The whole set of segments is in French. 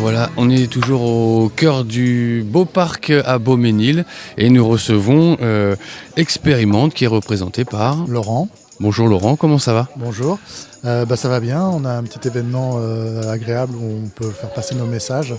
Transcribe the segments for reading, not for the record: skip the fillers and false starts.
Voilà, on est toujours au cœur du beau parc à Beauménil et nous recevons Expérimente qui est représenté par Laurent. Bonjour Laurent, comment ça va? Bonjour. Ça va bien, on a un petit événement agréable où on peut faire passer nos messages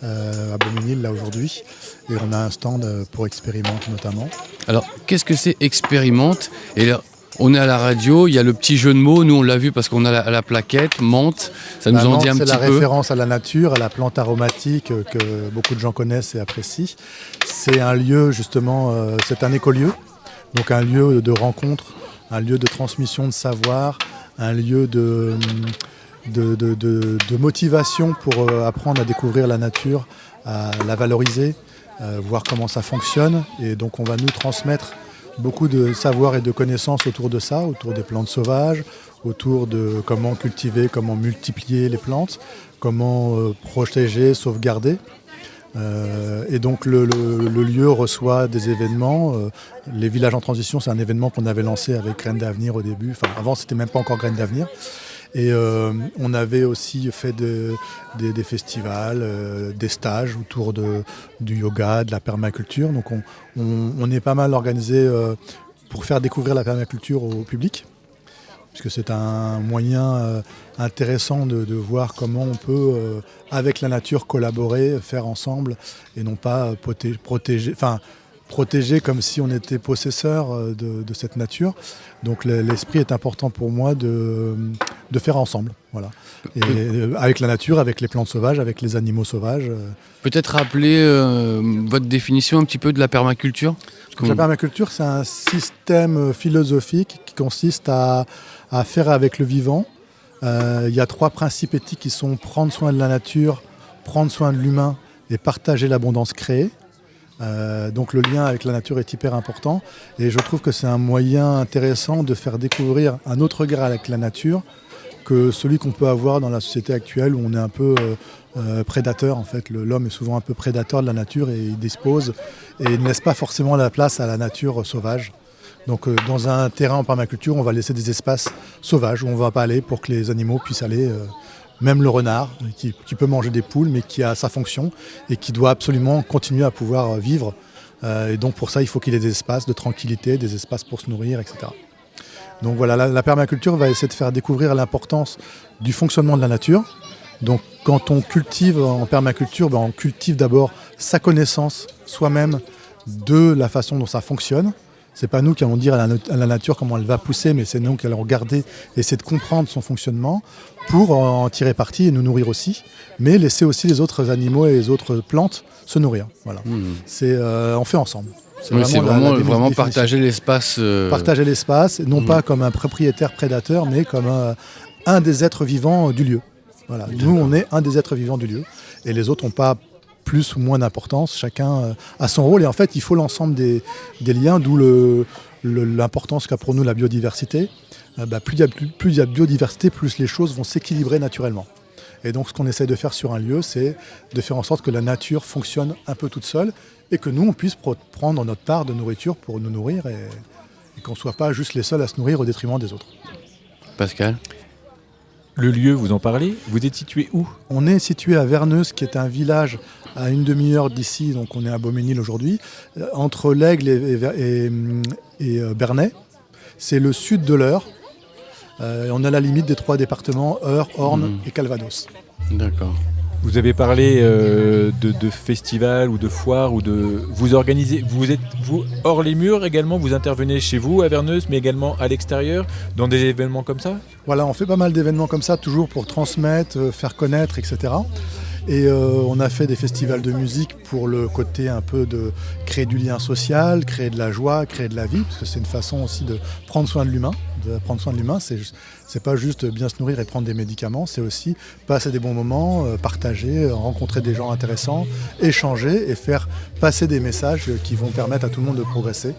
à Beauménil là aujourd'hui. Et on a un stand pour Expérimente notamment. Alors, qu'est-ce que c'est Expérimente? Et là, on est à la radio, il y a le petit jeu de mots, nous on l'a vu parce qu'on a la plaquette, menthe, ça nous en dit un petit peu. C'est la référence à la nature, à la plante aromatique que beaucoup de gens connaissent et apprécient. C'est un lieu justement, c'est un écolieu, donc un lieu de rencontre, un lieu de transmission de savoir, un lieu de motivation pour apprendre à découvrir la nature, à la valoriser, voir comment ça fonctionne. Et donc on va nous transmettre beaucoup de savoir et de connaissances autour de ça, autour des plantes sauvages, autour de comment cultiver, comment multiplier les plantes, comment protéger, sauvegarder. Et donc le lieu reçoit des événements. Les villages en transition, c'est un événement qu'on avait lancé avec Graines d'Avenir au début. Enfin, avant, c'était même pas encore Graines d'Avenir. Et on avait aussi fait des festivals, des stages autour du yoga, de la permaculture. Donc on est pas mal organisé pour faire découvrir la permaculture au public, puisque c'est un moyen intéressant de voir comment on peut, avec la nature, collaborer, faire ensemble, et non pas protéger comme si on était possesseur de cette nature. Donc l'esprit est important pour moi de faire ensemble, voilà. Et avec la nature, avec les plantes sauvages, avec les animaux sauvages. Peut-être rappeler votre définition un petit peu de la permaculture. La permaculture, c'est un système philosophique qui consiste à faire avec le vivant. Il y a 3 principes éthiques qui sont prendre soin de la nature, prendre soin de l'humain et partager l'abondance créée. Donc le lien avec la nature est hyper important, et je trouve que c'est un moyen intéressant de faire découvrir un autre regard avec la nature que celui qu'on peut avoir dans la société actuelle, où on est un peu prédateur. En fait, l'homme est souvent un peu prédateur de la nature, et il dispose et il ne laisse pas forcément la place à la nature sauvage. Donc dans un terrain en permaculture, on va laisser des espaces sauvages où on ne va pas aller pour que les animaux puissent aller. Même le renard, qui peut manger des poules, mais qui a sa fonction et qui doit absolument continuer à pouvoir vivre. Et donc pour ça, il faut qu'il ait des espaces de tranquillité, des espaces pour se nourrir, etc. Donc voilà, la permaculture va essayer de faire découvrir l'importance du fonctionnement de la nature. Donc quand on cultive en permaculture, on cultive d'abord sa connaissance soi-même de la façon dont ça fonctionne. C'est pas nous qui allons dire à la nature comment elle va pousser, mais c'est nous qui allons regarder, essayer de comprendre son fonctionnement pour en tirer parti et nous nourrir aussi, mais laisser aussi les autres animaux et les autres plantes se nourrir. Voilà. On fait ensemble. C'est vraiment partager l'espace. Partager l'espace, non pas comme un propriétaire prédateur, mais comme un des êtres vivants du lieu. Voilà. Nous, on est un des êtres vivants du lieu, et les autres n'ont pas plus ou moins d'importance, chacun a son rôle, et en fait il faut l'ensemble des liens, d'où l'importance qu'a pour nous la biodiversité. Plus il y a de biodiversité, plus les choses vont s'équilibrer naturellement. Et donc ce qu'on essaie de faire sur un lieu, c'est de faire en sorte que la nature fonctionne un peu toute seule, et que nous on puisse prendre notre part de nourriture pour nous nourrir, et qu'on ne soit pas juste les seuls à se nourrir au détriment des autres. Pascal? Le lieu, vous en parlez, vous êtes situé où? On est situé à Verneuse, qui est un village à une demi-heure d'ici, donc on est à Beauménil aujourd'hui, entre l'Aigle et Bernay. C'est le sud de l'Eure. On a la limite des 3 départements, Eure, Orne et Calvados. D'accord. Vous avez parlé de festivals ou de foires, ou de vous organisez, vous hors les murs également, vous intervenez chez vous à Verneuse, mais également à l'extérieur dans des événements comme ça? Voilà, on fait pas mal d'événements comme ça, toujours pour transmettre, faire connaître, etc. Et on a fait des festivals de musique pour le côté un peu de créer du lien social, créer de la joie, créer de la vie, parce que c'est une façon aussi de prendre soin de l'humain. C'est pas juste bien se nourrir et prendre des médicaments, c'est aussi passer des bons moments, partager, rencontrer des gens intéressants, échanger et faire passer des messages qui vont permettre à tout le monde de progresser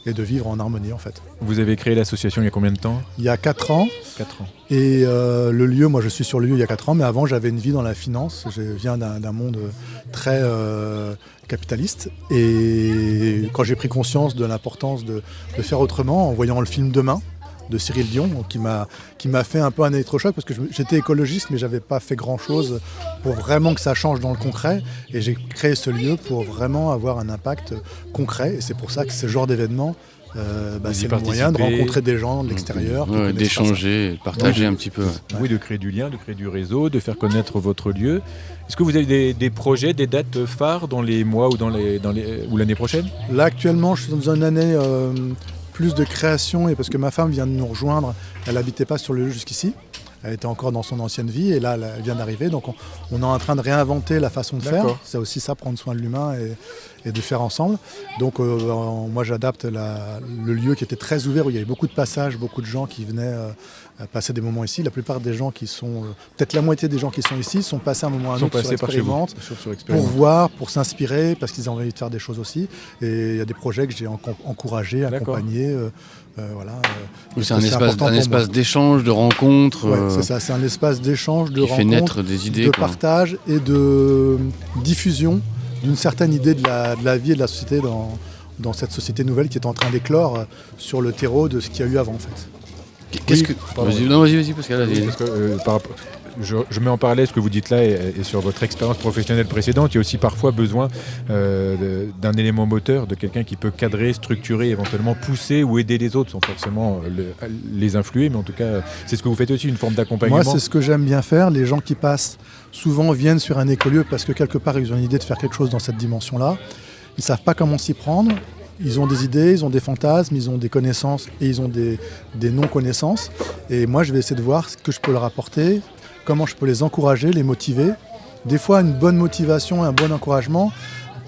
et de vivre en harmonie en fait. Vous avez créé l'association il y a combien de temps? Il y a 4 ans. 4 ans. Et le lieu, moi je suis sur le lieu il y a 4 ans, mais avant j'avais une vie dans la finance. Je viens d'un monde très capitaliste. Et quand j'ai pris conscience de l'importance de faire autrement, en voyant le film Demain, de Cyril Dion, qui m'a fait un peu un électrochoc parce que j'étais écologiste mais j'avais pas fait grand chose pour vraiment que ça change dans le concret, et j'ai créé ce lieu pour vraiment avoir un impact concret, et c'est pour ça que ce genre d'événement c'est le moyen de rencontrer des gens de l'extérieur, d'échanger, de partager un petit peu. Oui, de créer du lien, de créer du réseau, de faire connaître votre lieu. Est-ce que vous avez des projets, des dates phares dans les mois ou ou l'année prochaine? Là actuellement je suis dans une année plus de création, et parce que ma femme vient de nous rejoindre, elle n'habitait pas sur le lieu jusqu'ici. Elle était encore dans son ancienne vie, et là elle vient d'arriver, donc on est en train de réinventer la façon de faire. C'est aussi ça, prendre soin de l'humain et de faire ensemble. Donc moi j'adapte le lieu qui était très ouvert, où il y avait beaucoup de passages, beaucoup de gens qui venaient passer des moments ici. La plupart des gens qui sont, peut-être la moitié des gens qui sont ici, sont passés un moment à un autre sur Expérimente, pour voir, pour s'inspirer, parce qu'ils ont envie de faire des choses aussi. Et il y a des projets que j'ai encouragés, accompagnés. C'est un espace d'échange, de rencontre. C'est ça, c'est un espace d'échange, de rencontre, fait naître des idées, de partage et de diffusion d'une certaine idée de la vie et de la société dans cette société nouvelle qui est en train d'éclore sur le terreau de ce qu'il y a eu avant, en fait. Vas-y, Pascal. Parce que, je mets en parallèle ce que vous dites là et sur votre expérience professionnelle précédente. Il y a aussi parfois besoin d'un élément moteur, de quelqu'un qui peut cadrer, structurer, éventuellement pousser ou aider les autres sans forcément les influer. Mais en tout cas, c'est ce que vous faites aussi, une forme d'accompagnement. Moi, c'est ce que j'aime bien faire. Les gens qui passent souvent viennent sur un écolieu parce que quelque part, ils ont une idée de faire quelque chose dans cette dimension-là. Ils ne savent pas comment s'y prendre. Ils ont des idées, ils ont des fantasmes, ils ont des connaissances et ils ont des non-connaissances. Et moi, je vais essayer de voir ce que je peux leur apporter, comment je peux les encourager, les motiver. Des fois, une bonne motivation, un bon encouragement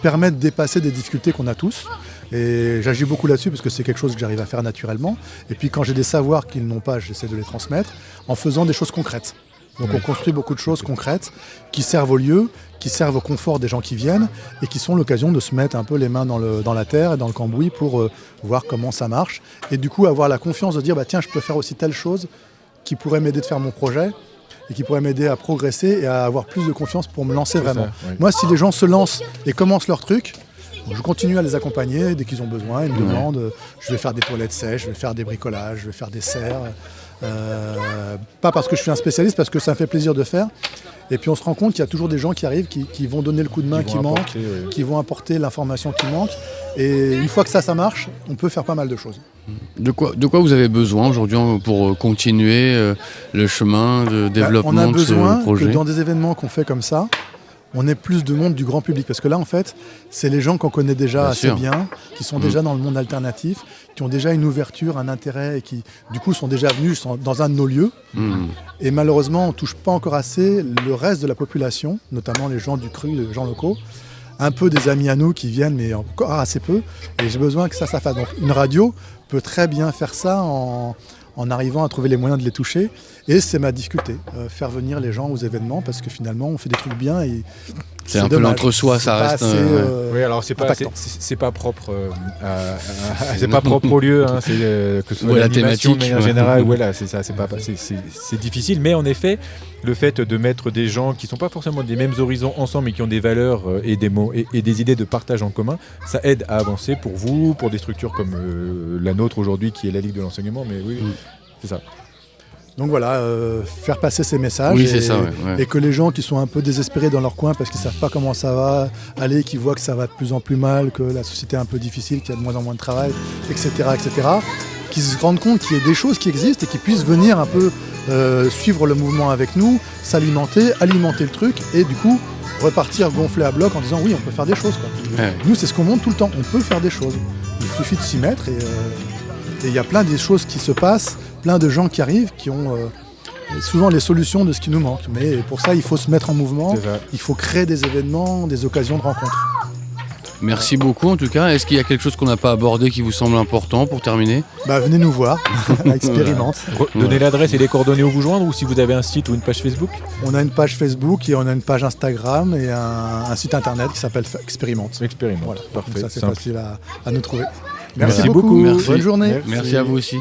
permettent de dépasser des difficultés qu'on a tous. Et j'agis beaucoup là-dessus parce que c'est quelque chose que j'arrive à faire naturellement. Et puis quand j'ai des savoirs qu'ils n'ont pas, j'essaie de les transmettre en faisant des choses concrètes. Donc on construit beaucoup de choses concrètes qui servent au lieu, qui servent au confort des gens qui viennent et qui sont l'occasion de se mettre un peu les mains dans la terre et dans le cambouis pour voir comment ça marche. Et du coup avoir la confiance de dire tiens, je peux faire aussi telle chose qui pourrait m'aider de faire mon projet et qui pourrait m'aider à progresser et à avoir plus de confiance pour me lancer vraiment. Moi, si les gens se lancent et commencent leur truc, je continue à les accompagner dès qu'ils ont besoin. Ils me demandent, je vais faire des toilettes sèches, je vais faire des bricolages, je vais faire des serres. Pas parce que je suis un spécialiste, parce que ça me fait plaisir de faire. Et puis on se rend compte qu'il y a toujours des gens qui arrivent, qui vont donner le coup de main qui manque, qui vont apporter l'information qui manque. Et une fois que ça marche, on peut faire pas mal de choses. De quoi vous avez besoin aujourd'hui pour continuer le chemin de développement de ce projet ? On a besoin que dans des événements qu'on fait comme ça, on ait plus de monde du grand public. Parce que là, en fait, c'est les gens qu'on connaît déjà assez bien, qui sont déjà dans le monde alternatif, qui ont déjà une ouverture, un intérêt, et qui, du coup, sont déjà venus dans un de nos lieux. Et malheureusement, on ne touche pas encore assez le reste de la population, notamment les gens du cru, les gens locaux. Un peu des amis à nous qui viennent, mais encore assez peu. Et j'ai besoin que ça fasse. Donc une radio peut très bien faire ça en arrivant à trouver les moyens de les toucher. Et c'est ma difficulté, faire venir les gens aux événements, parce que finalement on fait des trucs bien et c'est un peu l'entre-soi, ça reste. Oui, alors c'est pas propre c'est pas propre au lieu, hein, c'est que ce soit la l'animation thématique de manière générale. Voilà, c'est ça, c'est difficile, mais en effet, le fait de mettre des gens qui sont pas forcément des mêmes horizons ensemble, mais qui ont des valeurs et des mots et des idées de partage en commun, ça aide à avancer pour vous, pour des structures comme la nôtre aujourd'hui, qui est la Ligue de l'enseignement. Mais oui, c'est ça. Donc voilà, faire passer ces messages et que les gens qui sont un peu désespérés dans leur coin parce qu'ils ne savent pas comment ça va aller, qui voient que ça va de plus en plus mal, que la société est un peu difficile, qu'il y a de moins en moins de travail, etc., qu'ils se rendent compte qu'il y a des choses qui existent et qu'ils puissent venir un peu suivre le mouvement avec nous, s'alimenter, alimenter le truc et du coup repartir gonfler à bloc en disant oui, on peut faire des choses, quoi. Nous, c'est ce qu'on montre tout le temps, on peut faire des choses. Il suffit de s'y mettre et il y a plein de choses qui se passent, plein de gens qui arrivent, qui ont souvent les solutions de ce qui nous manque. Mais pour ça, il faut se mettre en mouvement, il faut créer des événements, des occasions de rencontres. Merci beaucoup en tout cas. Est-ce qu'il y a quelque chose qu'on n'a pas abordé qui vous semble important pour terminer ? Venez nous voir, Expérimente. Donnez l'adresse et les coordonnées où vous joindre, ou si vous avez un site ou une page Facebook ? On a une page Facebook et on a une page Instagram et un site internet qui s'appelle Expérimente. Voilà, parfait. Donc ça, c'est facile à nous trouver. Merci beaucoup. Merci. Bonne journée. Merci à vous aussi.